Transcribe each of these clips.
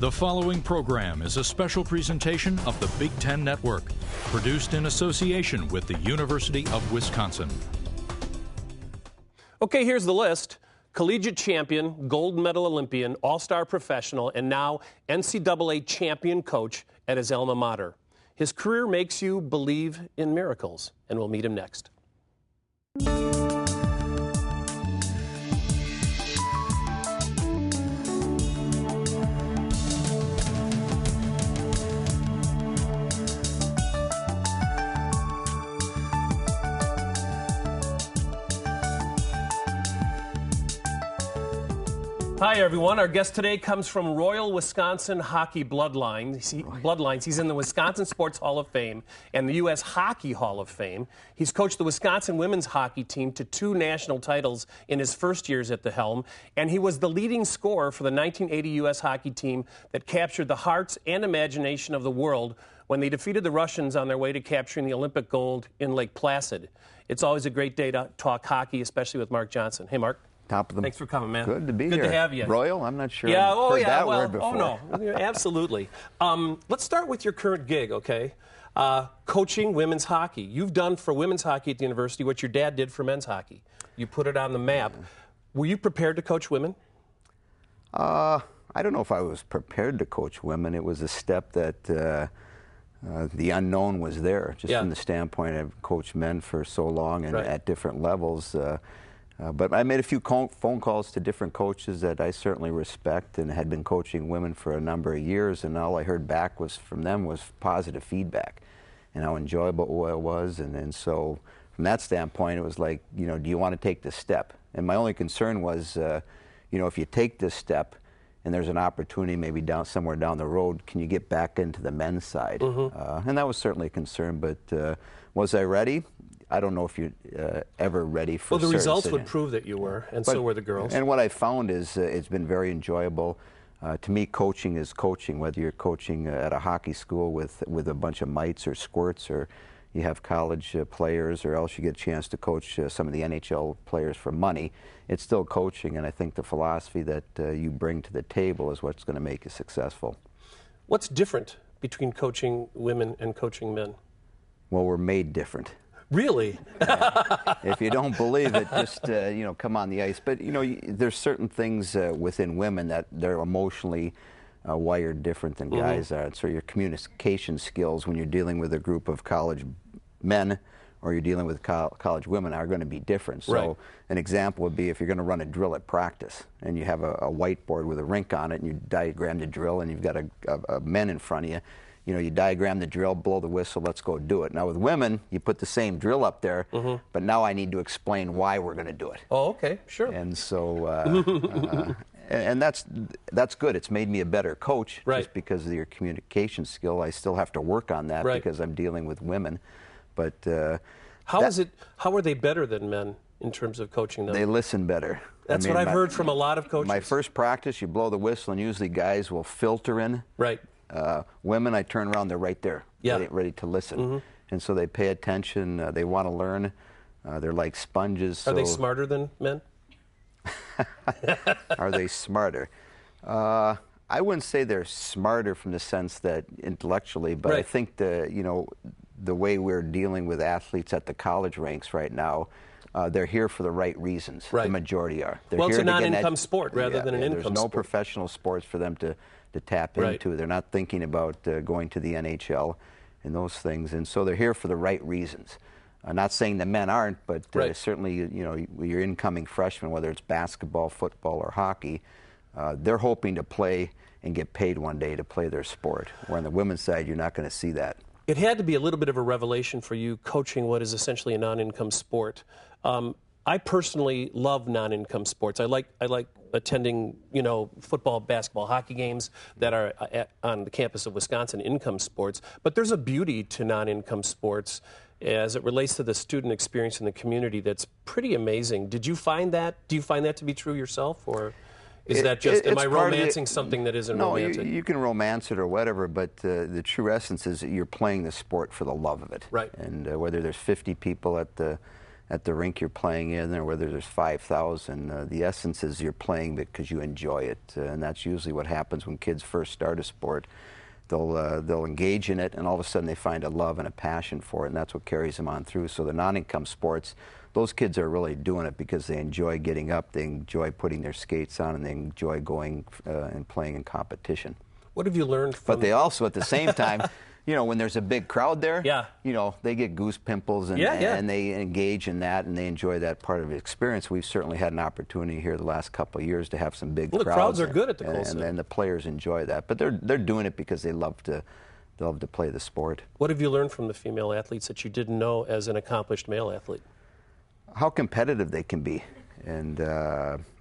The following program is a special presentation of the Big Ten Network, produced in association with the University of Wisconsin. Okay, here's the list. Collegiate champion, gold medal Olympian, all-star professional, and now NCAA champion coach at his alma mater. His career makes you believe in miracles, and we'll meet him next. Hi, everyone. Our guest today comes from Royal Wisconsin Hockey bloodlines. He's in the Wisconsin Sports Hall of Fame and the U.S. Hockey Hall of Fame. He's coached the Wisconsin women's hockey team to 2 national titles in his first years at the helm, and he was the leading scorer for the 1980 U.S. hockey team that captured the hearts and imagination of the world when they defeated the Russians on their way to capturing the Olympic gold in Lake Placid. It's always a great day to talk hockey, especially with Mark Johnson. Hey, Mark. Top of them. Thanks for coming, man. Good to be here. Good to have you. Royal? I'm not sure yeah, I've heard that word before. Oh, no. Absolutely. Let's start with your current gig, okay? Coaching women's hockey. You've done for women's hockey at the university what your dad did for men's hockey. You put it on the map. Yeah. Were you prepared to coach women? I don't know if I was prepared to coach women. It was a step that the unknown was there, just from the standpoint I've coached men for so long and at different levels. But I made a few phone calls to different coaches that I certainly respect and had been coaching women for a number of years, and all I heard back from them was positive feedback and how enjoyable it was. And so from that standpoint, it was like, do you want to take this step? And my only concern was, if you take this step and there's an opportunity maybe somewhere down the road, can you get back into the men's side? Mm-hmm. And that was certainly a concern, but was I ready? I don't know if you're ever ready for. Well, the results would prove that you were, and so were the girls. And what I found is it's been very enjoyable. To me, coaching is coaching. Whether you're coaching at a hockey school with a bunch of mites or squirts, or you have college players, or else you get a chance to coach some of the NHL players for money, it's still coaching. And I think the philosophy that you bring to the table is what's going to make you successful. What's different between coaching women and coaching men? Well, we're made different. Really? If you don't believe it, just come on the ice. But there's certain things within women that they're emotionally wired different than guys are. So your communication skills when you're dealing with a group of college men or you're dealing with college women are going to be different. So an example would be if you're going to run a drill at practice and you have a whiteboard with a rink on it and you diagram the drill and you've got a men in front of you. You diagram the drill, blow the whistle, let's go do it. Now with women, you put the same drill up there, but now I need to explain why we're going to do it. Oh, okay, sure. And so, and that's good. It's made me a better coach just because of your communication skill. I still have to work on that because I'm dealing with women. But how are they better than men in terms of coaching them? They listen better. That's what I've heard from a lot of coaches. My first practice, you blow the whistle, and usually guys will filter in. Right. Women, I turn around, they're right there, ready to listen. And so they pay attention, they want to learn, they're like sponges. Are they smarter than men? Are they smarter? I wouldn't say they're smarter from the sense that intellectually, but I think the way we're dealing with athletes at the college ranks right now, they're here for the right reasons. The majority are. They're well, here it's a non-income sport rather than an income sport. There's no professional sports for them to tap into. They're not thinking about going to the NHL and those things, and so they're here for the right reasons. I'm not saying the men aren't, but certainly your incoming freshmen, whether it's basketball, football, or hockey, they're hoping to play and get paid one day to play their sport. Where on the women's side, you're not going to see that. It had to be a little bit of a revelation for you coaching what is essentially a non-income sport. I personally love non-income sports. I like attending, football, basketball, hockey games that are on the campus of Wisconsin income sports. But there's a beauty to non-income sports as it relates to the student experience in the community that's pretty amazing. Did you find that? Do you find that to be true yourself, or is that just, am I romancing something that isn't romantic? No, you can romance it or whatever, but the true essence is that you're playing the sport for the love of it. Right. And whether there's 50 people at the at the rink you're playing in, or whether there's 5,000. The essence is you're playing because you enjoy it, and that's usually what happens when kids first start a sport. They'll engage in it, and all of a sudden they find a love and a passion for it, and that's what carries them on through. So the non-income sports, those kids are really doing it because they enjoy getting up, they enjoy putting their skates on, and they enjoy going and playing in competition. What have you learned from... But they also, at the same time, you know, when there's a big crowd there, yeah, you know, they get goose pimples, and, and they engage in that, and they enjoy that part of the experience. We've certainly had an opportunity here the last couple of years to have some big crowds. The crowds are good at the Colson. And the players enjoy that. But they're doing it because they love to play the sport. What have you learned from the female athletes that you didn't know as an accomplished male athlete? How competitive they can be, and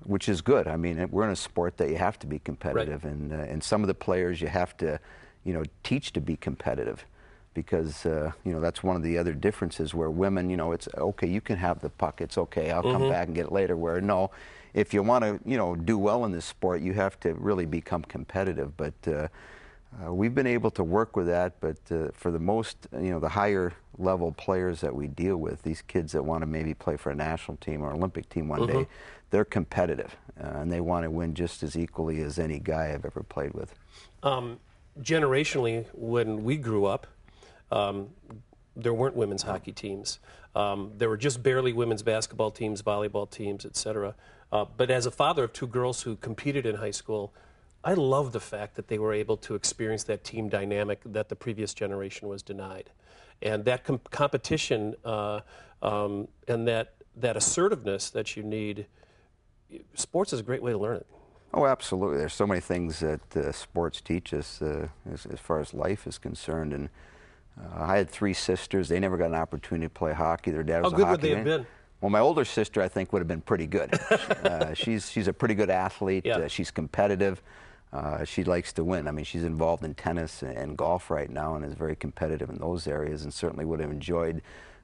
which is good. I mean, we're in a sport that you have to be competitive, right. And some of the players you have to, you know, teach to be competitive, because you know, that's one of the other differences where women, you know, it's okay, you can have the puck, it's okay, I'll come back and get it later. Where no, if you want to, you know, do well in this sport, you have to really become competitive. But we've been able to work with that. But for the most, you know, the higher level players that we deal with, these kids that want to maybe play for a national team or Olympic team one day, they're competitive, and they want to win just as equally as any guy I've ever played with. Generationally, when we grew up, there weren't women's hockey teams. There were just barely women's basketball teams, volleyball teams, etc. But as a father of two girls who competed in high school, I love the fact that they were able to experience that team dynamic that the previous generation was denied. And that competition and that assertiveness that you need, sports is a great way to learn it. Oh, absolutely. There's so many things that sports teach us as far as life is concerned. And I had three sisters. They never got an opportunity to play hockey. Their dad was a hockey man. How good would they have been? Well, my older sister, I think, would have been pretty good. She's a pretty good athlete. Yeah. She's competitive. She likes to win. I mean, she's involved in tennis and golf right now, and is very competitive in those areas, and certainly would have enjoyed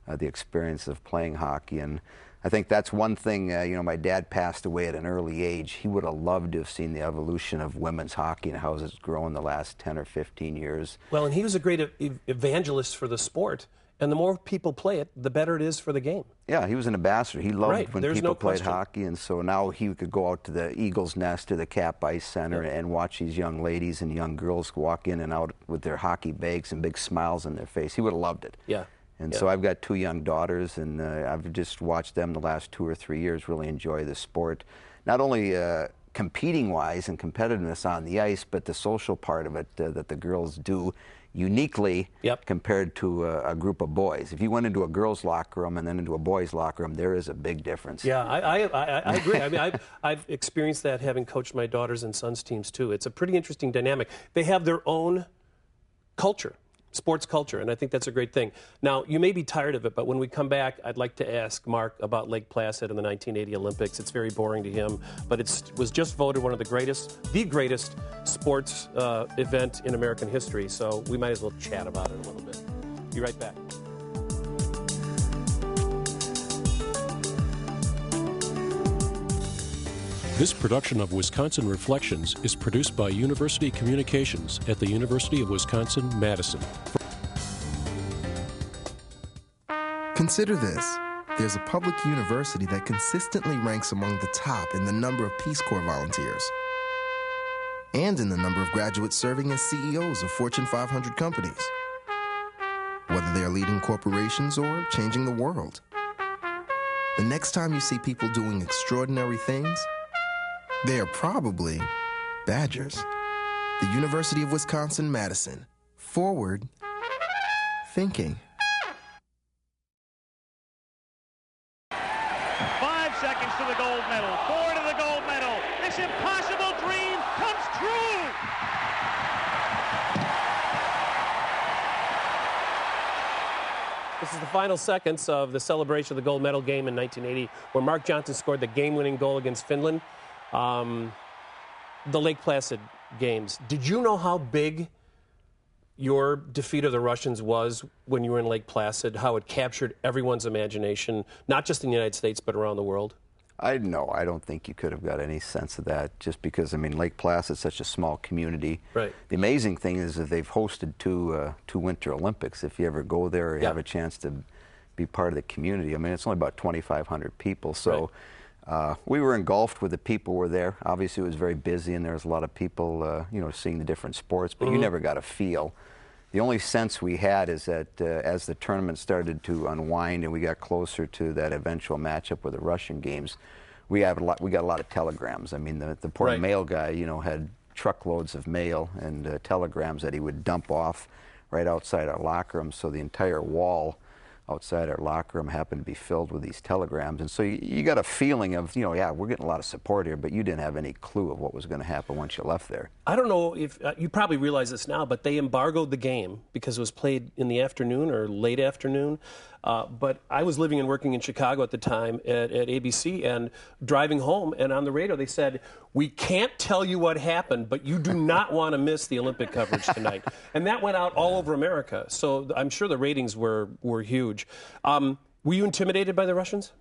the experience of playing hockey. And I think that's one thing, you know, my dad passed away at an early age. He would have loved to have seen the evolution of women's hockey and how it's grown the last 10 or 15 years. Well, and he was a great evangelist for the sport. And the more people play it, the better it is for the game. Yeah, he was an ambassador. He loved when people played question. hockey, and so now he could go out to the Eagles Nest or the Cap Ice Center and watch these young ladies and young girls walk in and out with their hockey bags and big smiles on their face. He would have loved it. Yeah. And so I've got two young daughters, and I've just watched them the last 2 or 3 years really enjoy the sport. Not only competing-wise and competitiveness on the ice, but the social part of it that the girls do uniquely compared to a group of boys. If you went into a girls' locker room and then into a boys' locker room, there is a big difference. Yeah, I agree. I mean, I've experienced that having coached my daughters' and sons' teams, too. It's a pretty interesting dynamic. They have their own culture. Sports culture, and I think that's a great thing. Now, you may be tired of it, but when we come back, I'd like to ask Mark about Lake Placid and the 1980 Olympics. It's very boring to him, but it was just voted one of the greatest sports event in American history, so we might as well chat about it a little bit. Be right back. This production of Wisconsin Reflections is produced by University Communications at the University of Wisconsin-Madison. Consider this. There's a public university that consistently ranks among the top in the number of Peace Corps volunteers and in the number of graduates serving as CEOs of Fortune 500 companies, whether they're leading corporations or changing the world. The next time you see people doing extraordinary things, they are probably Badgers. The University of Wisconsin-Madison. Forward thinking. 5 seconds to the gold medal. 4 to the gold medal. This impossible dream comes true. This is the final seconds of the celebration of the gold medal game in 1980, where Mark Johnson scored the game-winning goal against Finland. The Lake Placid games. Did you know how big your defeat of the Russians was when you were in Lake Placid? How it captured everyone's imagination, not just in the United States, but around the world? I don't think you could have got any sense of that, just because, I mean, Lake Placid is such a small community. Right. The amazing thing is that they've hosted two Winter Olympics. If you ever go there or you have a chance to be part of the community. I mean, it's only about 2,500 people, so we were engulfed with the people who were there. Obviously, it was very busy, and there was a lot of people, you know, seeing the different sports, but you never got a feel. The only sense we had is that as the tournament started to unwind and we got closer to that eventual matchup with the Russian games, we got a lot of telegrams. I mean, the poor mail guy, you know, had truckloads of mail and telegrams that he would dump off right outside our locker room, so the entire wall outside our locker room happened to be filled with these telegrams. And so you got a feeling of, you know, yeah, we're getting a lot of support here, but you didn't have any clue of what was going to happen once you left there. I don't know if you probably realize this now, but they embargoed the game because it was played in the afternoon or late afternoon. But I was living and working in Chicago at the time at ABC, and driving home, and on the radio they said, "We can't tell you what happened, but you do not want to miss the Olympic coverage tonight." And that went out all over America. So I'm sure the ratings were huge. Were you intimidated by the Russians?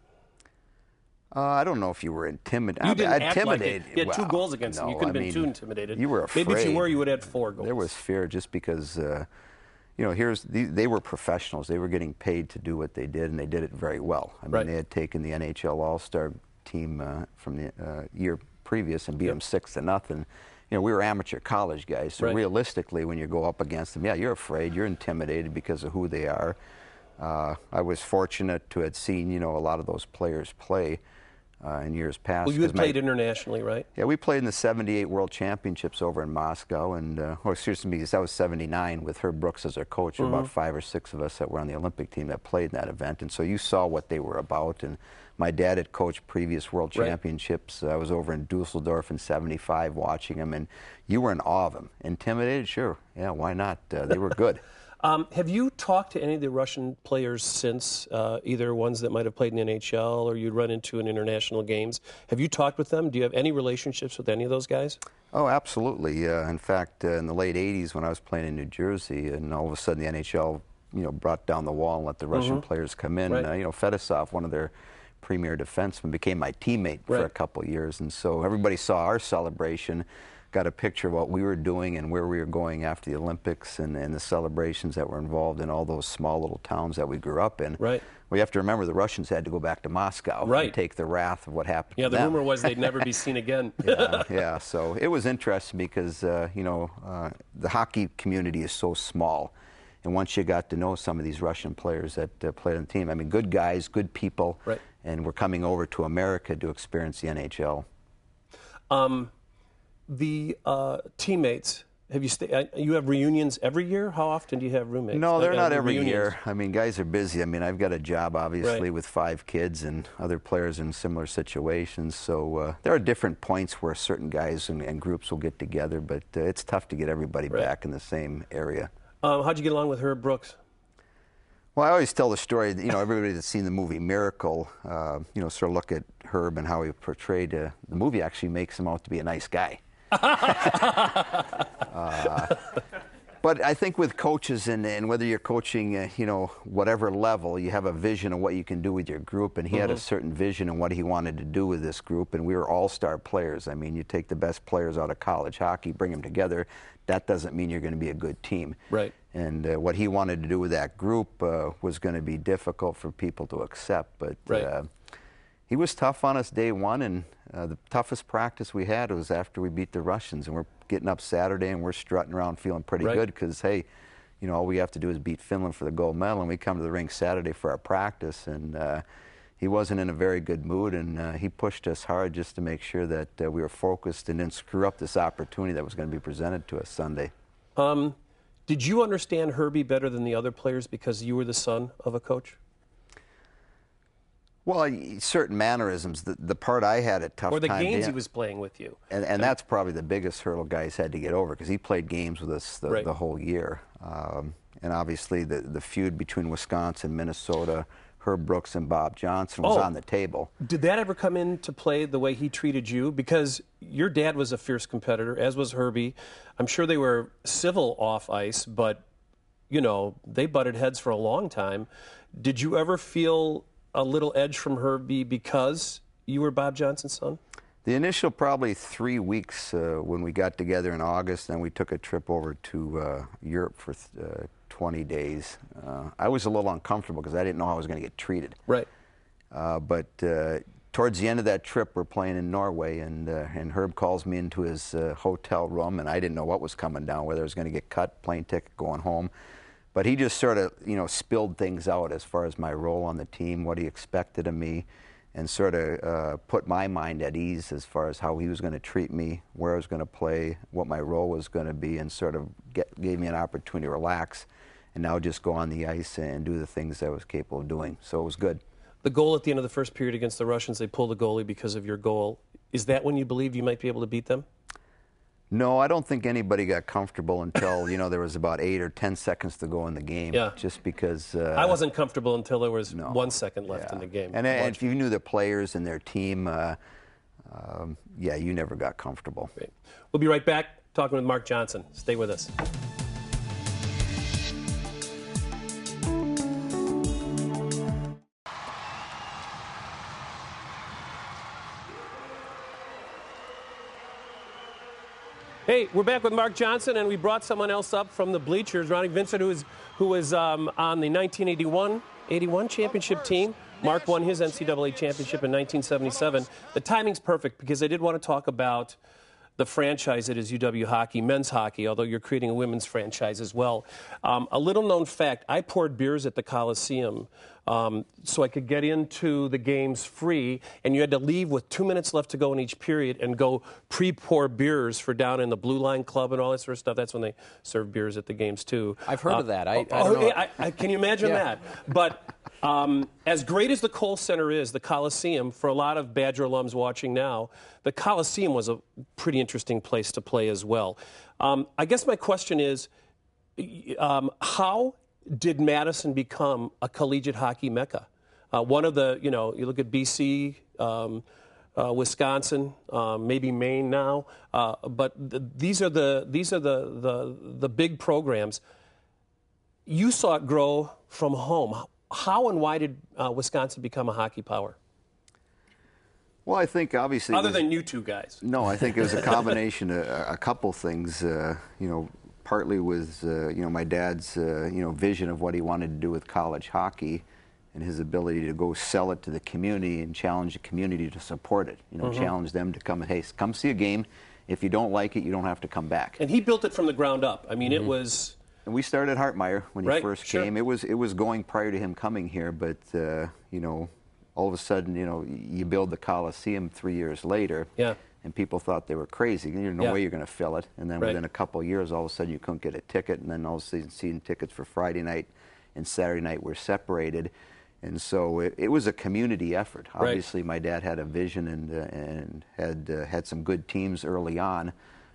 I don't know if you were intimidated. You didn't act intimidated. Like it. You had 2 goals against them. You couldn't have been too intimidated. You were afraid. Maybe if you were, you would have had 4 goals. There was fear just because, you know, they were professionals. They were getting paid to do what they did, and they did it very well. I mean, they had taken the NHL All-Star team from the year previous and beat them 6-0. You know, we were amateur college guys, so realistically, when you go up against them, yeah, you're afraid, you're intimidated because of who they are. I was fortunate to have seen, you know, a lot of those players play in years past. Well, you had played internationally, right? Yeah, we played in the '78 World Championships over in Moscow, and seriously, because that was '79 with Herb Brooks as our coach. There were about 5 or 6 of us that were on the Olympic team that played in that event, and so you saw what they were about. And my dad had coached previous World Championships. I was over in Dusseldorf in '75 watching them, and you were in awe of them. Intimidated? Sure. Yeah, why not? They were good. Have you talked to any of the Russian players since, either ones that might have played in the NHL or you'd run into in international games? Have you talked with them? Do you have any relationships with any of those guys? Oh, absolutely. In fact, in the late '80s when I was playing in New Jersey, and all of a sudden the NHL, you know, brought down the wall and let the Russian players come in. You know, Fedosov, one of their premier defensemen, became my teammate for a couple of years, and so everybody saw our celebration, got a picture of what we were doing and where we were going after the Olympics, and the celebrations that were involved in all those small little towns that we grew up in. We have to remember the Russians had to go back to Moscow and take the wrath of what happened to them. Yeah, the rumor was they'd never be seen again. So it was interesting because, you know, the hockey community is so small. And once you got to know some of these Russian players that played on the team, I mean, good guys, good people, and we're coming over to America to experience the NHL. The teammates, have you you have reunions every year? How often do you have roommates? No, they're not every year. I mean, guys are busy. I mean, I've got a job, obviously, with 5 kids and other players in similar situations. So there are different points where certain guys and groups will get together, but it's tough to get everybody back in the same area. How'd you get along with Herb Brooks? Well, I always tell the story, you know, everybody that's seen the movie Miracle, you know, sort of look at Herb and how he portrayed the movie actually makes him out to be a nice guy. But I think with coaches and whether you're coaching, you know, whatever level, you have a vision of what you can do with your group, and he had a certain vision of what he wanted to do with this group, and we were all-star players. I mean, you take the best players out of college hockey, bring them together, that doesn't mean you're going to be a good team. And what he wanted to do with that group was going to be difficult for people to accept, but he was tough on us day one, and the toughest practice we had was after we beat the Russians, and we're getting up Saturday and we're strutting around feeling pretty good because, hey, you know, all we have to do is beat Finland for the gold medal, and we come to the rink Saturday for our practice, and he wasn't in a very good mood, and he pushed us hard just to make sure that we were focused and didn't screw up this opportunity that was going to be presented to us Sunday. Did you understand Herbie better than the other players because you were the son of a coach? Well, certain mannerisms. The part I had a tough time. Or the games he was playing with you. And that's probably the biggest hurdle guys had to get over, because he played games with us the whole year. And obviously the feud between Wisconsin, Minnesota, Herb Brooks and Bob Johnson was on the table. Did that ever come into play, the way he treated you? Because your dad was a fierce competitor, as was Herbie. I'm sure they were civil off ice, but, you know, they butted heads for a long time. Did you ever feel a little edge from Herbie because you were Bob Johnson's son? The initial probably 3 weeks when we got together in August, then we took a trip over to Europe for 20 days. I was a little uncomfortable because I didn't know how I was going to get treated. Right. But towards the end of that trip, we're playing in Norway, and Herb calls me into his hotel room, and I didn't know what was coming down, whether I was going to get cut, plane ticket, going home. But he just sort of, spilled things out as far as my role on the team, what he expected of me, and sort of put my mind at ease as far as how he was going to treat me, where I was going to play, what my role was going to be, and sort of gave me an opportunity to relax and now just go on the ice and do the things I was capable of doing. So it was good. The goal at the end of the first period against the Russians, they pulled the goalie because of your goal. Is that when you believed you might be able to beat them? No, I don't think anybody got comfortable until, there was about 8 or 10 seconds to go in the game. Yeah. Just because... I wasn't comfortable until there was 1 second left in the game. And if you knew the players and their team, you never got comfortable. Great. We'll be right back talking with Mark Johnson. Stay with us. Hey, we're back with Mark Johnson, and we brought someone else up from the bleachers, Ronnie Vincent, who was on the 1981 championship team. Mark won his NCAA championship in 1977. The timing's perfect because I did want to talk about the franchise that is UW Hockey, men's hockey, although you're creating a women's franchise as well. A little-known fact, I poured beers at the Coliseum so I could get into the games free, and you had to leave with 2 minutes left to go in each period and go pre-pour beers for down in the Blue Line Club and all that sort of stuff. That's when they serve beers at the games, too. I've heard of that. I don't know. Can you imagine that? But as great as the Kohl Center is, the Coliseum, for a lot of Badger alums watching now, the Coliseum was a pretty interesting place to play as well. I guess my question is, how did Madison become a collegiate hockey mecca? One of the, you look at BC, Wisconsin, maybe Maine now, but these are the big programs. You saw it grow from home. How and why did Wisconsin become a hockey power? Well, I think obviously... Other than you two guys. No, I think it was a combination of a couple things. Partly was, my dad's, vision of what he wanted to do with college hockey and his ability to go sell it to the community and challenge the community to support it. Challenge them to come, hey, come see a game. If you don't like it, you don't have to come back. And he built it from the ground up. I mean, it was... And we started at Hartmeyer when he first came. It was going prior to him coming here, but all of a sudden, you build the Coliseum 3 years later, and people thought they were crazy. There's no way you're going to fill it. And then within a couple of years, all of a sudden, you couldn't get a ticket, and then all of a sudden, season tickets for Friday night and Saturday night were separated. And so it was a community effort. Obviously, my dad had a vision and had some good teams early on.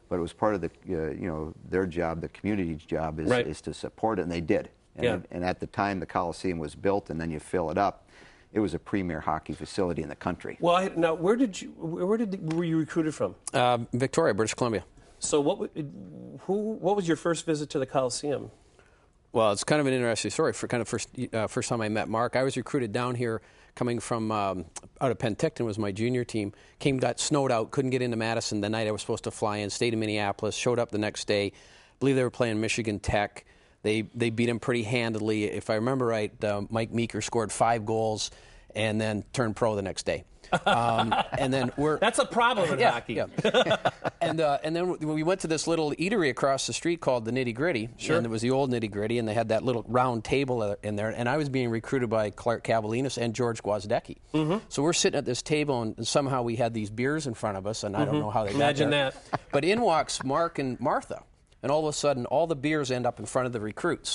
But it was part of the, their job, the community's job is to support it, and they did. And at the time the Coliseum was built, and then you fill it up, it was a premier hockey facility in the country. Well, now were you recruited from? Victoria, British Columbia. So what was your first visit to the Coliseum? Well, it's kind of an interesting story. For kind of first time I met Mark, I was recruited down here coming from out of Penticton, was my junior team. Got snowed out, couldn't get into Madison the night I was supposed to fly in, stayed in Minneapolis, showed up the next day. I believe they were playing Michigan Tech. They beat them pretty handily. If I remember right, Mike Meeker scored 5 goals and then turned pro the next day. And then that's a problem in hockey. Yeah. And then we went to this little eatery across the street called the Nitty Gritty. Sure. And it was the old Nitty Gritty, and they had that little round table in there. And I was being recruited by Clark Cavalinas and George Gwozdecki. So we're sitting at this table, and somehow we had these beers in front of us, and I don't know how they Imagine got there. that. But in walks Mark and Martha. And all of a sudden, all the beers end up in front of the recruits.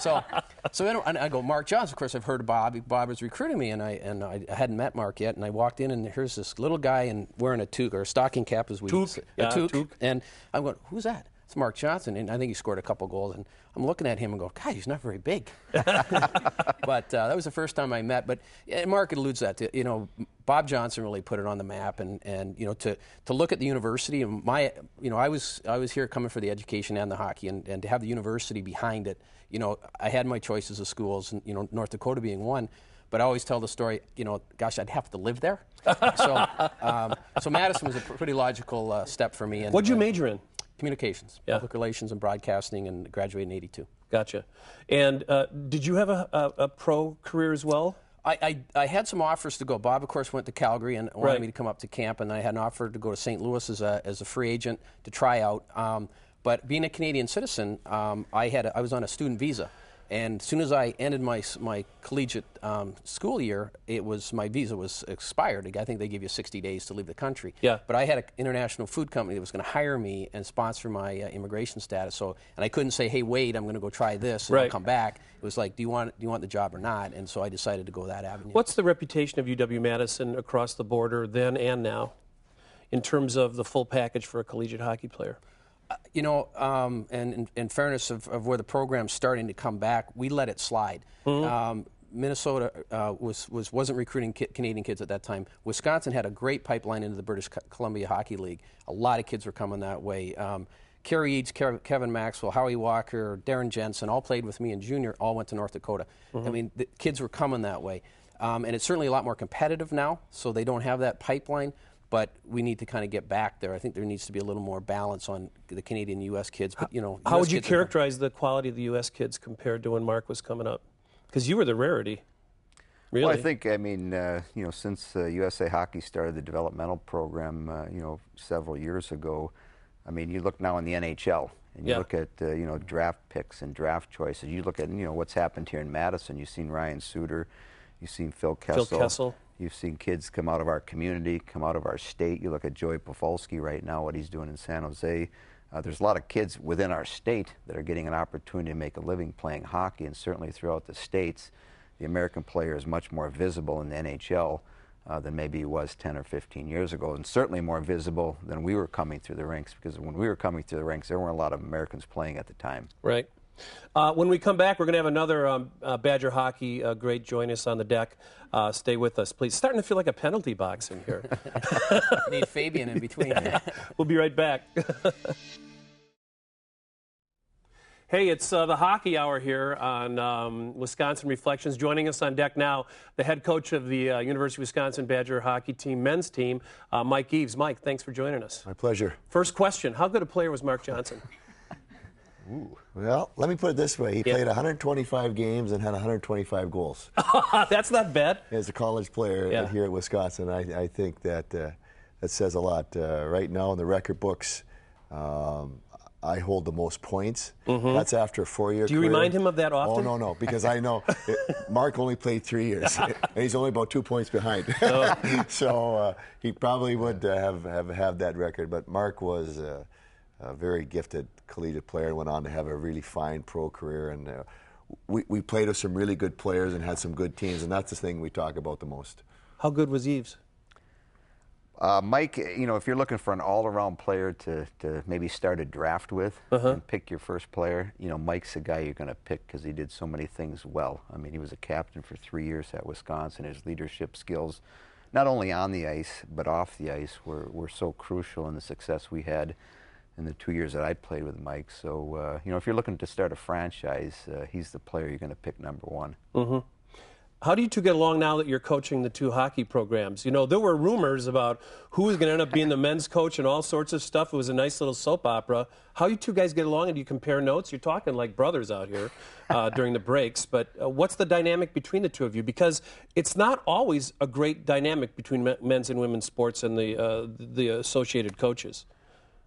So I go, Mark Johnson. Of course, I've heard of Bob. Bob was recruiting me, and I hadn't met Mark yet. And I walked in, and here's this little guy and wearing a toque, or a stocking cap, as we say. A toque. And I'm going, who's that? It's Mark Johnson, and I think he scored a couple goals. And I'm looking at him and go, God, he's not very big. But that was the first time I met. But Mark alludes that to, Bob Johnson really put it on the map, and to look at the university, and I was here coming for the education and the hockey, and to have the university behind it. I had my choices of schools, and North Dakota being one. But I always tell the story, gosh, I'd have to live there. So Madison was a pretty logical step for me. And, What'd you major in? Communications, Yeah. public relations and broadcasting, and graduated in '82. Gotcha. And did you have a pro career as well? I had some offers to go. Bob, of course, went to Calgary and wanted me to come up to camp, and I had an offer to go to St. Louis as a free agent to try out. But being a Canadian citizen, I was on a student visa. And as soon as I ended my collegiate school year, my visa was expired. I think they give you 60 days to leave the country. Yeah. But I had an international food company that was going to hire me and sponsor my immigration status. And I couldn't say, hey, wait, I'm going to go try this and I'll come back. It was like, do you want the job or not? And so I decided to go that avenue. What's the reputation of UW-Madison across the border then and now in terms of the full package for a collegiate hockey player? You know, and in fairness of where the program's starting to come back, we let it slide. Minnesota wasn't recruiting Canadian kids at that time. Wisconsin had a great pipeline into the British Columbia Hockey League. A lot of kids were coming that way. Kerry Eads, Kevin Maxwell, Howie Walker, Darren Jensen, all played with me in junior, all went to North Dakota. I mean, the kids were coming that way. And it's certainly a lot more competitive now, so they don't have that pipeline. But we need to kind of get back there. I think there needs to be a little more balance on the Canadian U.S. kids. But, you know, how would you characterize the quality of the U.S. kids compared to when Mark was coming up? Because you were the rarity, really. Well, I think, I mean, you know, since USA Hockey started the developmental program, you know, several years ago, I mean, you look now in the NHL, and you look at, you know, draft picks and draft choices. You look at, you know, what's happened here in Madison. You've seen Ryan Suter. You've seen Phil Kessel. You've seen kids come out of our community, come out of our state. You look at Joey Pawlowski right now, what he's doing in San Jose. There's a lot of kids within our state that are getting an opportunity to make a living playing hockey, and certainly throughout the states, the American player is much more visible in the NHL than maybe he was 10 or 15 years ago, and certainly more visible than we were coming through the ranks, because when we were coming through the ranks, there weren't a lot of Americans playing at the time. Right. When we come back, we're going to have another Badger hockey great join us on the deck. Stay with us, please. Starting to feel like a penalty box in here. Need Fabian in between. We'll be right back. Hey, it's the hockey hour here on Wisconsin Reflections. Joining us on deck now, the head coach of the University of Wisconsin Badger hockey team, men's team, Mike Eaves. Mike, thanks for joining us. My pleasure. First question, how good a player was Mark Johnson? Ooh. Well, let me put it this way. He played 125 games and had 125 goals. That's not bad. As a college player here at Wisconsin, I think that that says a lot. Right now in the record books, I hold the most points. That's after a 4-year career. Do you remind him of that often? Oh, no, because I know Mark only played 3 years, and he's only about 2 points behind. So he probably would have that record. But Mark was a very gifted collegiate player and went on to have a really fine pro career. And we played with some really good players and had some good teams, and that's the thing we talk about the most. How good was Eaves? Mike, you know, if you're looking for an all-around player to maybe start a draft with and pick your first player, you know, Mike's the guy you're going to pick because he did so many things well. I mean, he was a captain for 3 years at Wisconsin. His leadership skills, not only on the ice but off the ice, were so crucial in the success we had in the 2 years that I played with Mike. So, you know, if you're looking to start a franchise, he's the player you're going to pick number one. How do you two get along now that you're coaching the two hockey programs? You know, there were rumors about who was going to end up being the men's coach and all sorts of stuff. It was a nice little soap opera. How you two guys get along, and do you compare notes? You're talking like brothers out here during the breaks, but what's the dynamic between the two of you? Because it's not always a great dynamic between men's and women's sports and the associated coaches.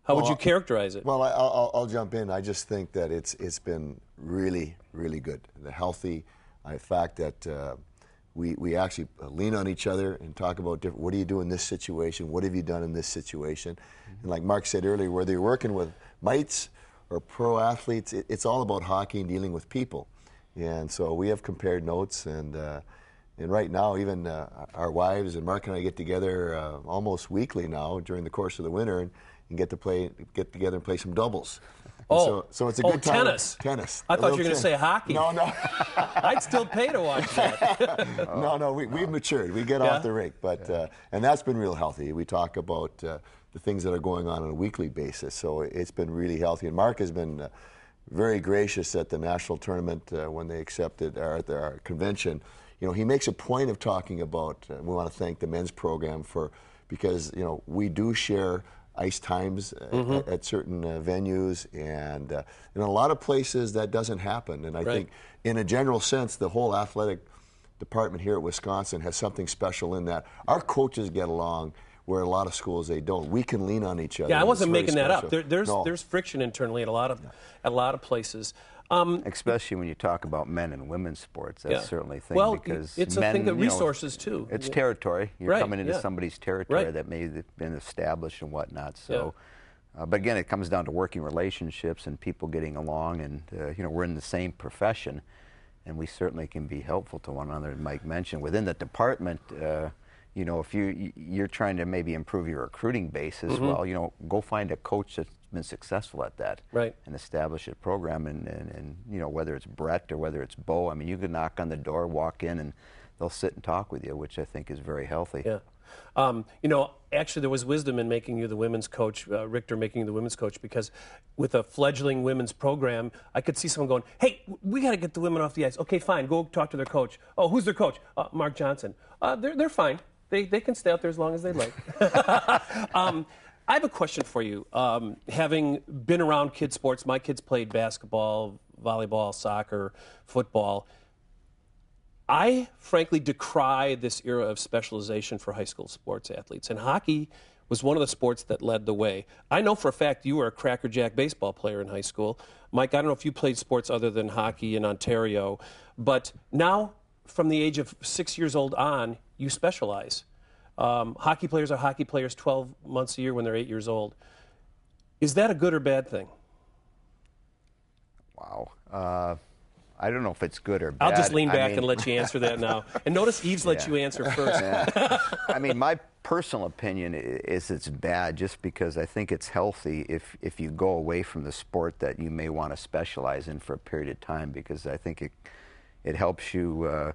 How would you characterize it? Well, I'll jump in. I just think that it's been really, really good. The healthy fact that we actually lean on each other and talk about different, what do you do in this situation? What have you done in this situation? And like Mark said earlier, whether you're working with mites or pro athletes, it's all about hockey and dealing with people. And so we have compared notes, and right now, even our wives and Mark and I get together almost weekly now during the course of the winter and get together and play some doubles. So it's a good time. Tennis. I thought you were going to say hockey. No. I'd still pay to watch that. No, we've matured. We get off the rink, but and that's been real healthy. We talk about the things that are going on a weekly basis, so it's been really healthy. And Mark has been very gracious at the national tournament when they accepted at our convention. You know, he makes a point of talking about. We want to thank the men's program because you know we do share ice times at certain venues, and in a lot of places that doesn't happen. And I think, in a general sense, the whole athletic department here at Wisconsin has something special in that our coaches get along where a lot of schools they don't. We can lean on each other. Yeah, I wasn't making that up. No. There's friction internally at a lot of places. Especially when you talk about men and women's sports, that's certainly a thing. Well, because it's men, a thing that resources too. It's territory. You're coming into yeah. somebody's territory that may have been established and whatnot. So, but again, it comes down to working relationships and people getting along. And we're in the same profession, and we certainly can be helpful to one another. As Mike mentioned, within the department, if you're trying to maybe improve your recruiting base as well, go find a coach that's been successful at that, and establish a program. And whether it's Brett or whether it's Bo, I mean, you can knock on the door, walk in, and they'll sit and talk with you, which I think is very healthy. Yeah. Actually, there was wisdom in making you the women's coach, Richter making you the women's coach, because with a fledgling women's program, I could see someone going, hey, we got to get the women off the ice. Okay, fine, go talk to their coach. Oh, who's their coach? Mark Johnson. They're fine. They can stay out there as long as they like. I have a question for you. Having been around kids' sports, my kids played basketball, volleyball, soccer, football. I frankly decry this era of specialization for high school sports athletes, and hockey was one of the sports that led the way. I know for a fact you were a crackerjack baseball player in high school. Mike, I don't know if you played sports other than hockey in Ontario, but now from the age of 6 years old on, you specialize. Hockey players are hockey players 12 months a year when they're 8 years old. Is that a good or bad thing? Wow. I don't know if it's good or bad. I'll just lean back and let you answer that now. And notice Eves let you answer first. Yeah. I mean, my personal opinion is it's bad just because I think it's healthy if you go away from the sport that you may want to specialize in for a period of time, because I think it helps you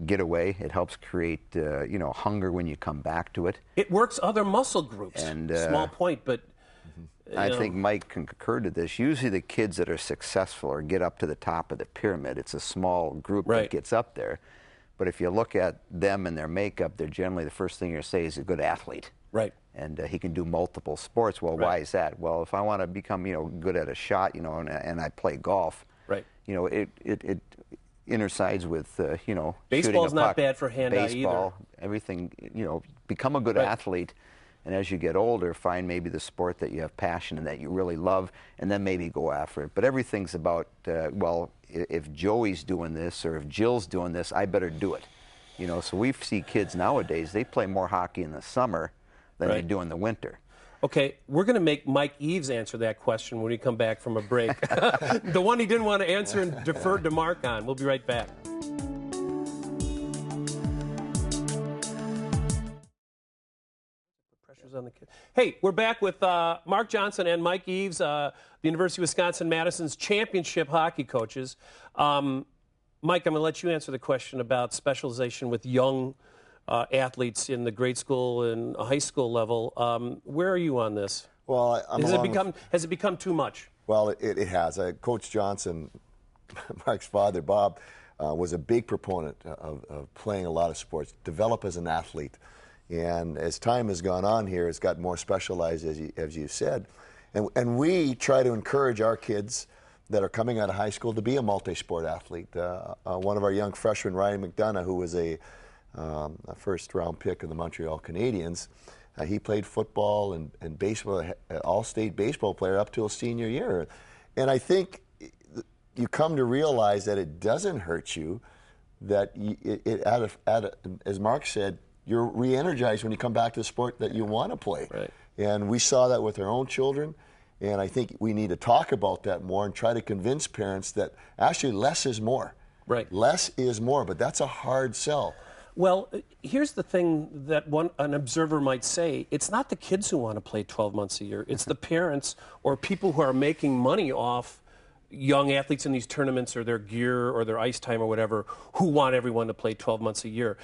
get away. It helps create, hunger when you come back to it. It works other muscle groups. And small point, but I think Mike can concur to this. Usually the kids that are successful or get up to the top of the pyramid, it's a small group that gets up there. But if you look at them and their makeup, they're generally, the first thing you say is a good athlete. Right. And he can do multiple sports. Well, why is that? Well, if I want to become, good at a shot, and I play golf, it intersides with, baseball's shooting a puck, not bad for hand-eye baseball, either. Everything, become a good athlete. And as you get older, find maybe the sport that you have passion and that you really love, and then maybe go after it. But everything's about, if Joey's doing this or if Jill's doing this, I better do it. So we see kids nowadays, they play more hockey in the summer than they do in the winter. Okay, we're going to make Mike Eves answer that question when we come back from a break. The one he didn't want to answer and deferred to Mark on. We'll be right back. On the kid. Hey, we're back with Mark Johnson and Mike Eves, the University of Wisconsin-Madison's championship hockey coaches. Mike, I'm going to let you answer the question about specialization with young athletes in the grade school and high school level. Where are you on this? Well, has it become too much? Well, it has. Coach Johnson, Mark's father, Bob, was a big proponent of playing a lot of sports, develop as an athlete. And as time has gone on here, it's got more specialized, as you said. And we try to encourage our kids that are coming out of high school to be a multi-sport athlete. One of our young freshmen, Ryan McDonough, who was a first-round pick of the Montreal Canadiens, he played football and baseball, an all-state baseball player up till senior year. And I think you come to realize that it doesn't hurt you, that as Mark said, you're re-energized when you come back to the sport that you want to play. Right. And we saw that with our own children, and I think we need to talk about that more and try to convince parents that actually less is more. Right. Less is more, but that's a hard sell. Well, here's the thing that an observer might say. It's not the kids who want to play 12 months a year. It's the parents or people who are making money off young athletes in these tournaments or their gear or their ice time or whatever who want everyone to play 12 months a year.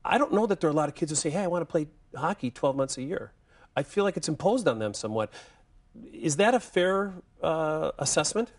I don't know that there are a lot of kids who say, hey, I want to play hockey 12 months a year. I feel like it's imposed on them somewhat. Is that a fair assessment?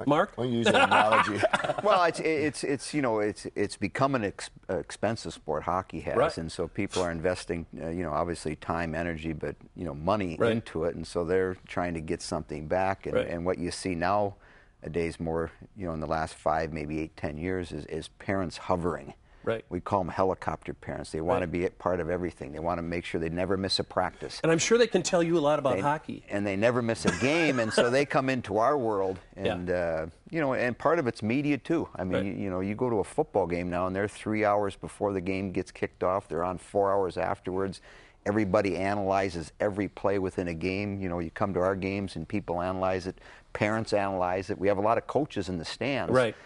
Mark? I'll use an analogy. Well, it's become an expensive sport. Hockey has, right. And so people are investing, obviously time, energy, but money right. into it, and so they're trying to get something back. And, right. and what you see nowadays more, in the last 5, maybe 8, 10 years, is parents hovering. Right. We call them helicopter parents. They want to be a part of everything. They want to make sure they never miss a practice. And I'm sure they can tell you a lot about hockey. And they never miss a game, and so they come into our world. And, and part of it's media, too. I mean, right. you go to a football game now, and they're 3 hours before the game gets kicked off. They're on 4 hours afterwards. Everybody analyzes every play within a game. You come to our games, and people analyze it. Parents analyze it. We have a lot of coaches in the stands. Right.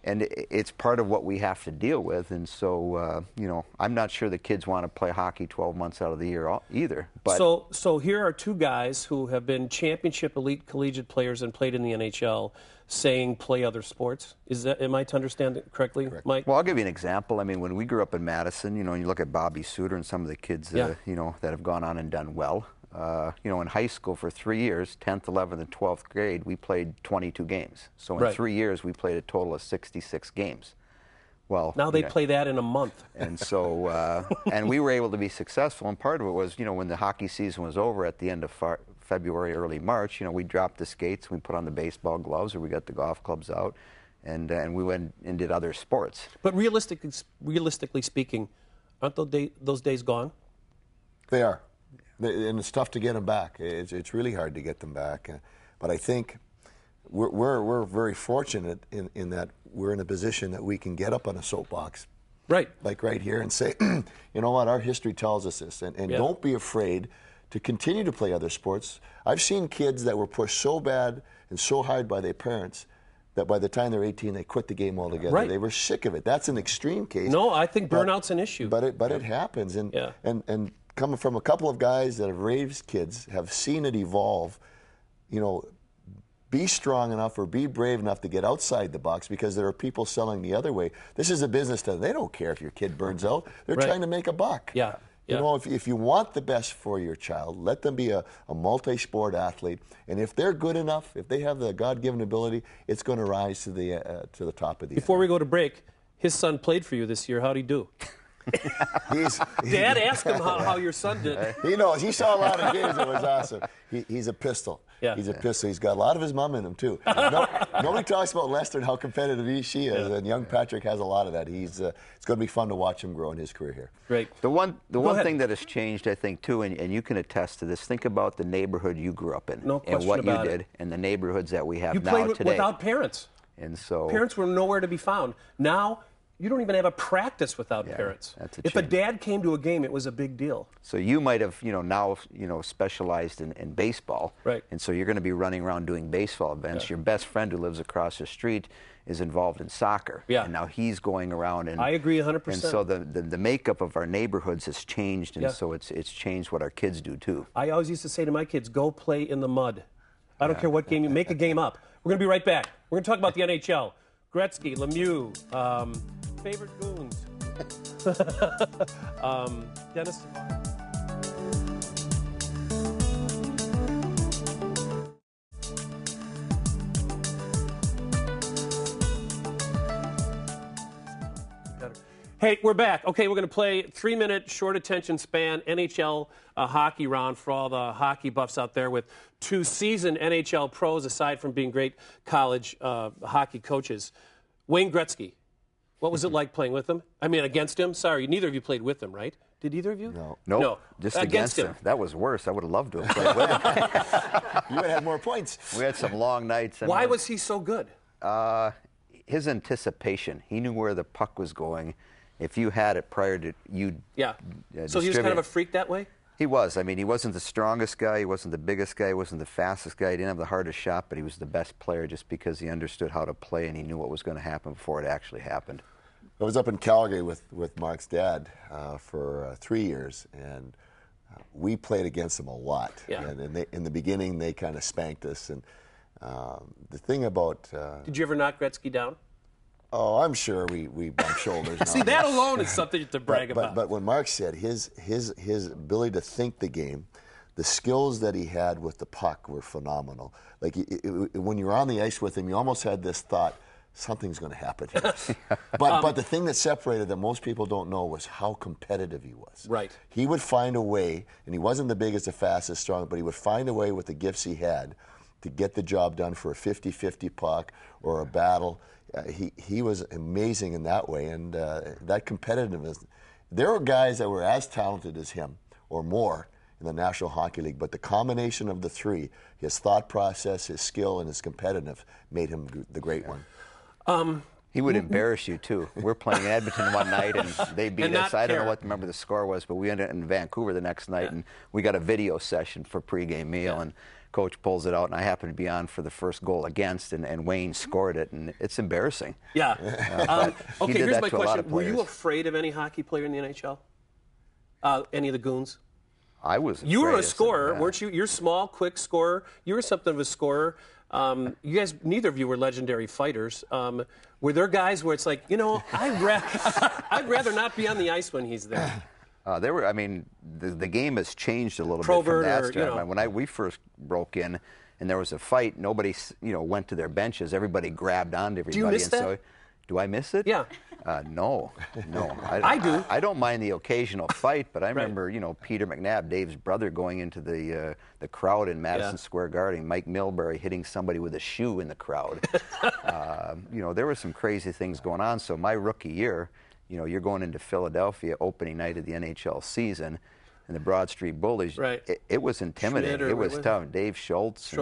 And it's part of what we have to deal with. And so, I'm not sure the kids want to play hockey 12 months out of the year either. But so here are two guys who have been championship elite collegiate players and played in the NHL saying play other sports. Am I to understand it correctly, Correct. Mike? Well, I'll give you an example. I mean, when we grew up in Madison, you look at Bobby Suter and some of the kids, that have gone on and done well. In high school for 3 years, 10th, 11th, and 12th grade, we played 22 games. So in right. 3 years, we played a total of 66 games. Well, now they play that in a month. And so, and we were able to be successful. And part of it was, when the hockey season was over at the end of February, early March, we dropped the skates, we put on the baseball gloves, or we got the golf clubs out, and we went and did other sports. But realistically speaking, aren't those days gone? They are. And it's tough to get them back. It's really hard to get them back. But I think we're very fortunate in that we're in a position that we can get up on a soapbox, right? Like right here, and say, you know what, our history tells us this, and don't be afraid to continue to play other sports. I've seen kids that were pushed so bad and so hard by their parents that by the time they're 18, they quit the game altogether. Right. They were sick of it. That's an extreme case. No, I think burnout's an issue. But it happens, and coming from a couple of guys that have raised kids, have seen it evolve, be strong enough or be brave enough to get outside the box, because there are people selling the other way. This is a business that they don't care if your kid burns out. They're right. trying to make a buck. Yeah. If you want the best for your child, let them be a multi-sport athlete. And if they're good enough, if they have the God-given ability, it's going to rise to the top of the Before we go to break, his son played for you this year. How'd he do? Dad, ask him how your son did. He knows. He saw a lot of games. It was awesome. He's a pistol. Yeah. He's a pistol. He's got a lot of his mom in him, too. Nobody talks about Lester and how competitive she is, and young Patrick has a lot of that. It's going to be fun to watch him grow in his career here. Great. The one thing that has changed, I think, too, and you can attest to this, think about the neighborhood you grew up in. No question and what about you did, and the neighborhoods that we have you now played today. without parents. And so parents were nowhere to be found. Now, you don't even have a practice without parents. If a dad came to a game, it was a big deal. So you might have, now, specialized in baseball. Right. And so you're going to be running around doing baseball events. Yeah. Your best friend who lives across the street is involved in soccer. Yeah. And now he's going around. And I agree 100%. And so the makeup of our neighborhoods has changed, and Yeah. so it's changed what our kids do, too. I always used to say to my kids, go play in the mud. I don't care what game you make a game up. We're going to be right back. We're going to talk about the NHL. Gretzky, Lemieux, favorite goons. Dennis. Hey, we're back. Okay, we're going to play 3-minute short attention span NHL hockey round for all the hockey buffs out there with two seasoned NHL pros, aside from being great college hockey coaches. Wayne Gretzky, what was it like playing with him? I mean, against him? Sorry, neither of you played with him, right? Did either of you? No. No. Just against him. That was worse. I would have loved to have played with him. You would have had more points. We had some long nights. Why was he so good? His anticipation. He knew where the puck was going. If you had it prior to you, So he was kind of a freak that way? He was. I mean, he wasn't the strongest guy. He wasn't the biggest guy. He wasn't the fastest guy. He didn't have the hardest shot, but he was the best player just because he understood how to play and he knew what was going to happen before it actually happened. I was up in Calgary with Mark's dad for 3 years, and we played against him a lot. Yeah. And in the beginning, they kind of spanked us. And the thing about... Did you ever knock Gretzky down? Oh, I'm sure we bumped shoulders. See, that alone is something to brag about. But when Mark said his ability to think the game, the skills that he had with the puck were phenomenal. Like when you were on the ice with him, you almost had this thought, something's going to happen here. But the thing that separated them, most people don't know, was how competitive he was. Right. He would find a way, and he wasn't the biggest, the fastest, strongest, but he would find a way with the gifts he had to get the job done for a 50-50 puck or a battle. He was amazing in that way, and that competitiveness. There were guys that were as talented as him or more in the National Hockey League, but the combination of the three, his thought process, his skill, and his competitiveness, made him the great one. He would embarrass you, too. We're playing Edmonton one night, and they beat us. I don't know what the score was, but we ended up in Vancouver the next night, and we got a video session for pregame meal, and Coach pulls it out, and I happened to be on for the first goal against, and Wayne scored it, and it's embarrassing. Yeah. Okay, here's my question. Were players. you afraid of any hockey player in the NHL? Any of the goons? I was. You were a scorer, yeah. weren't you? You're small, quick scorer. You were something of a scorer. You guys, neither of you were legendary fighters. Were there guys where it's like, I'd rather not be on the ice when he's there? There were. I mean, the game has changed a little bit Probert from that time. When we first broke in, and there was a fight, nobody went to their benches. Everybody grabbed onto everybody. Do you miss that? So, do I miss it? Yeah. No. I do. I don't mind the occasional fight, but I remember, Peter McNabb, Dave's brother, going into the crowd in Madison Square Garden, Mike Milbury hitting somebody with a shoe in the crowd. There were some crazy things going on. So my rookie year, you're going into Philadelphia opening night of the NHL season, and the Broad Street Bullies. Right. It was intimidating. It was tough. Dave Schultz.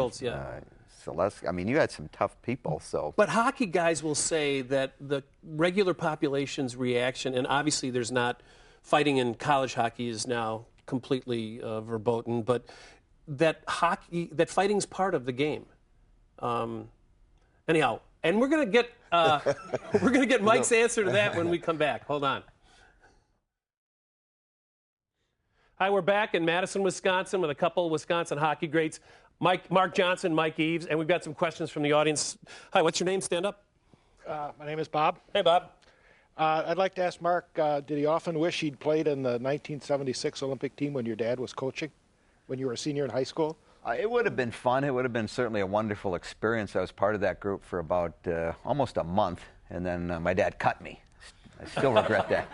Celeste. I mean, you had some tough people. So. But hockey guys will say that the regular population's reaction, and obviously there's not, fighting in college hockey is now completely verboten, but that fighting's part of the game. Anyhow, and we're gonna get Mike's answer to that when we come back. Hold on. Hi, we're back in Madison, Wisconsin, with a couple of Wisconsin hockey greats, Mark Johnson, Mike Eaves, and we've got some questions from the audience. Hi, what's your name? Stand up. My name is Bob. Hey, Bob. I'd like to ask Mark, did he often wish he'd played in the 1976 Olympic team when your dad was coaching, when you were a senior in high school? It would have been fun. It would have been certainly a wonderful experience. I was part of that group for about almost a month, and then my dad cut me. I still regret that.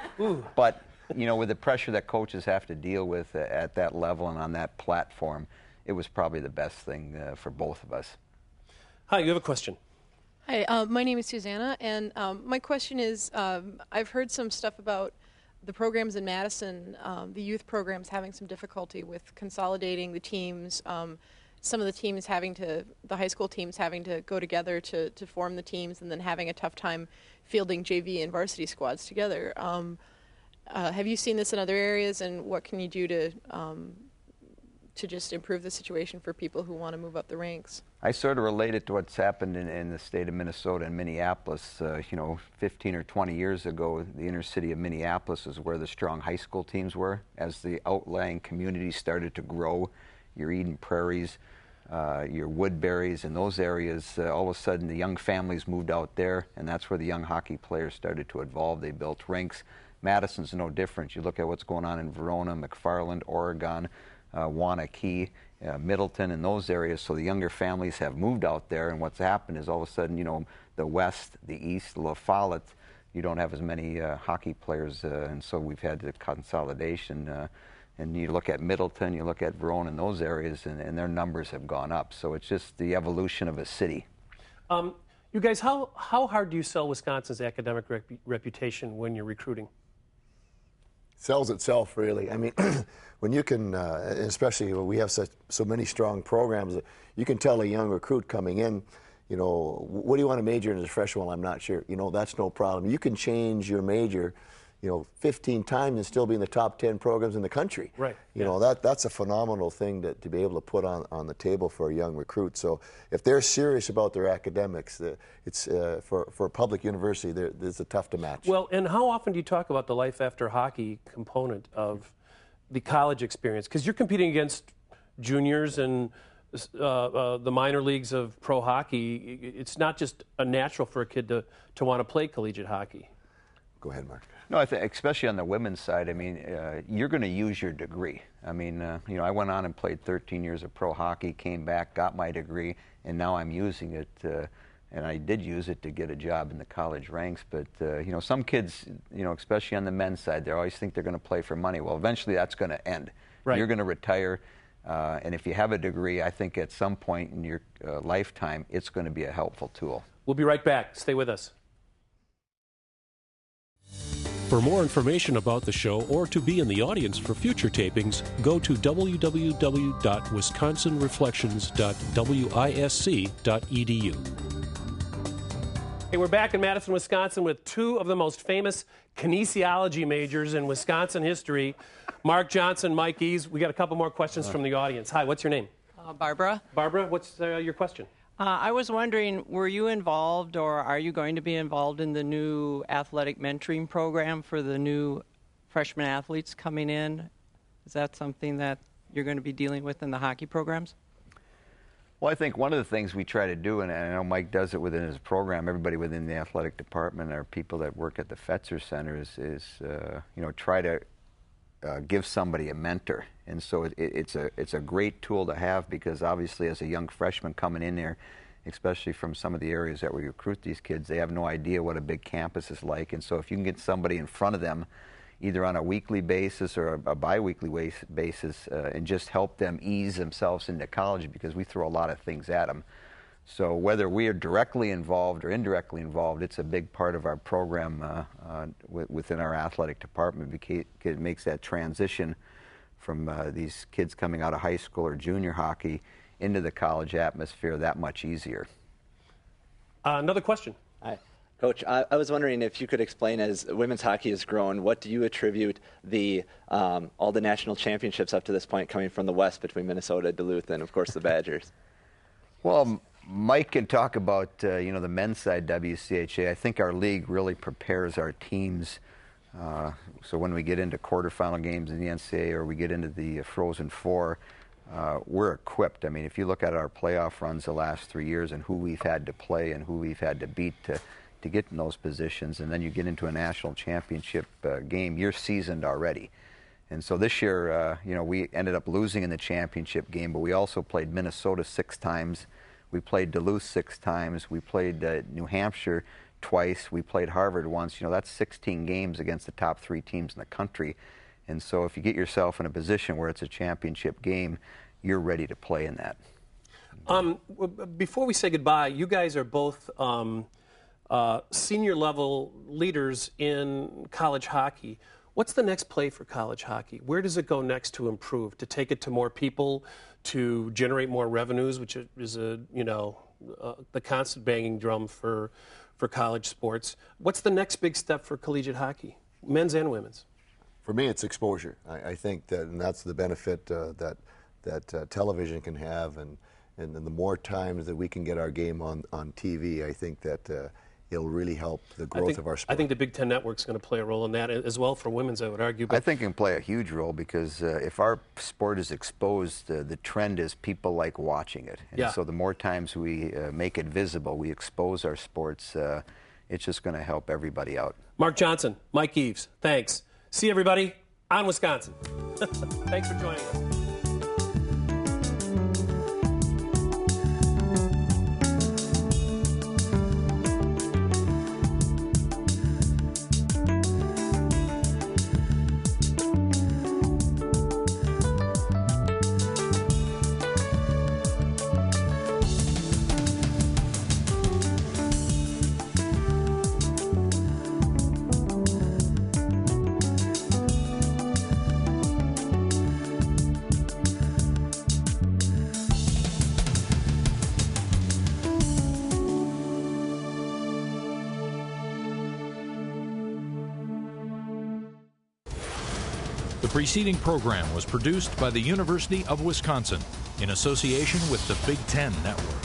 But, with the pressure that coaches have to deal with at that level and on that platform, it was probably the best thing for both of us. Hi, you have a question. Hi, my name is Susanna, and my question is, I've heard some stuff about the programs in Madison, the youth programs having some difficulty with consolidating the teams, some of the teams the high school teams having to go together to form the teams, and then having a tough time fielding JV and varsity squads together. Have you seen this in other areas, and what can you do to just improve the situation for people who want to move up the ranks? I sort of relate it to what's happened in the state of Minnesota and Minneapolis. 15 or 20 years ago, the inner city of Minneapolis is where the strong high school teams were. As the outlying communities started to grow, your Eden Prairies, your Woodbury's, and those areas, all of a sudden the young families moved out there, and that's where the young hockey players started to evolve. They built rinks. Madison's no different. You look at what's going on in Verona, McFarland, Oregon, Wanakee, Middleton, and those areas. So the younger families have moved out there, and what's happened is all of a sudden, the West, the East, La Follette, you don't have as many hockey players, and so we've had the consolidation. And you look at Middleton, you look at Verona, and those areas, and their numbers have gone up. So it's just the evolution of a city. You guys, how hard do you sell Wisconsin's academic reputation when you're recruiting? Sells itself, really. I mean, when you can, especially when we have so many strong programs, you can tell a young recruit coming in, what do you want to major in as a freshman? Well, I'm not sure. That's no problem. You can change your major, 15 times and still be in the top 10 programs in the country. Right. That's a phenomenal thing to be able to put on the table for a young recruit. So if they're serious about their academics, it's for a public university, it's a tough to match. Well, and how often do you talk about the life after hockey component of the college experience? Because you're competing against juniors and the minor leagues of pro hockey. It's not just a natural for a kid to want to play collegiate hockey. Go ahead, Mark. No, I think especially on the women's side, I mean, you're going to use your degree. I mean, I went on and played 13 years of pro hockey, came back, got my degree, and now I'm using it. And I did use it to get a job in the college ranks. But, some kids, especially on the men's side, they always think they're going to play for money. Well, eventually that's going to end. Right. You're going to retire. And if you have a degree, I think at some point in your lifetime, it's going to be a helpful tool. We'll be right back. Stay with us. For more information about the show or to be in the audience for future tapings, go to www.wisconsinreflections.wisc.edu. Hey, we're back in Madison, Wisconsin with two of the most famous kinesiology majors in Wisconsin history, Mark Johnson, Mike Eves. We got a couple more questions from the audience. Hi, what's your name? Barbara. Barbara, what's your question? I was wondering, were you involved or are you going to be involved in the new athletic mentoring program for the new freshman athletes coming in? Is that something that you're going to be dealing with in the hockey programs? Well, I think one of the things we try to do, and I know Mike does it within his program, everybody within the athletic department or people that work at the Fetzer Center is try to give somebody a mentor. And so it's a great tool to have, because obviously as a young freshman coming in there, especially from some of the areas that we recruit these kids, they have no idea what a big campus is like. And so if you can get somebody in front of them, either on a weekly basis or a bi-weekly basis, and just help them ease themselves into college, because we throw a lot of things at them. So whether we are directly involved or indirectly involved, it's a big part of our program within our athletic department, because it makes that transition from these kids coming out of high school or junior hockey into the college atmosphere that much easier. Another question. Hi. Coach, I was wondering if you could explain, as women's hockey has grown, what do you attribute all the national championships up to this point coming from the West between Minnesota, Duluth, and, of course, the Badgers? Well, Mike can talk about the men's side WCHA. I think our league really prepares our teams. So when we get into quarterfinal games in the NCAA or we get into the Frozen Four, we're equipped. I mean, if you look at our playoff runs the last 3 years and who we've had to play and who we've had to beat to get in those positions, and then you get into a national championship game, you're seasoned already. And so this year, we ended up losing in the championship game, but we also played Minnesota 6 times. We played Duluth 6 times. We played New Hampshire twice. We played Harvard once. That's 16 games against the top 3 teams in the country. And so if you get yourself in a position where it's a championship game, you're ready to play in that. Before we say goodbye, you guys are both senior level leaders in college hockey. What's the next play for college hockey? Where does it go next to improve, to take it to more people, to generate more revenues, which is the constant banging drum for college sports? What's the next big step for collegiate hockey, men's and women's? For me, it's exposure. I think that, and that's the benefit that television can have, and the more times that we can get our game on TV, I think that it'll really help the growth of our sport. I think the Big Ten Network's going to play a role in that as well for women's, I would argue. But I think it can play a huge role, because if our sport is exposed, the trend is people like watching it. And so the more times we make it visible, we expose our sports, it's just going to help everybody out. Mark Johnson, Mike Eves, thanks. See everybody on Wisconsin. Thanks for joining us. The preceding program was produced by the University of Wisconsin in association with the Big Ten Network.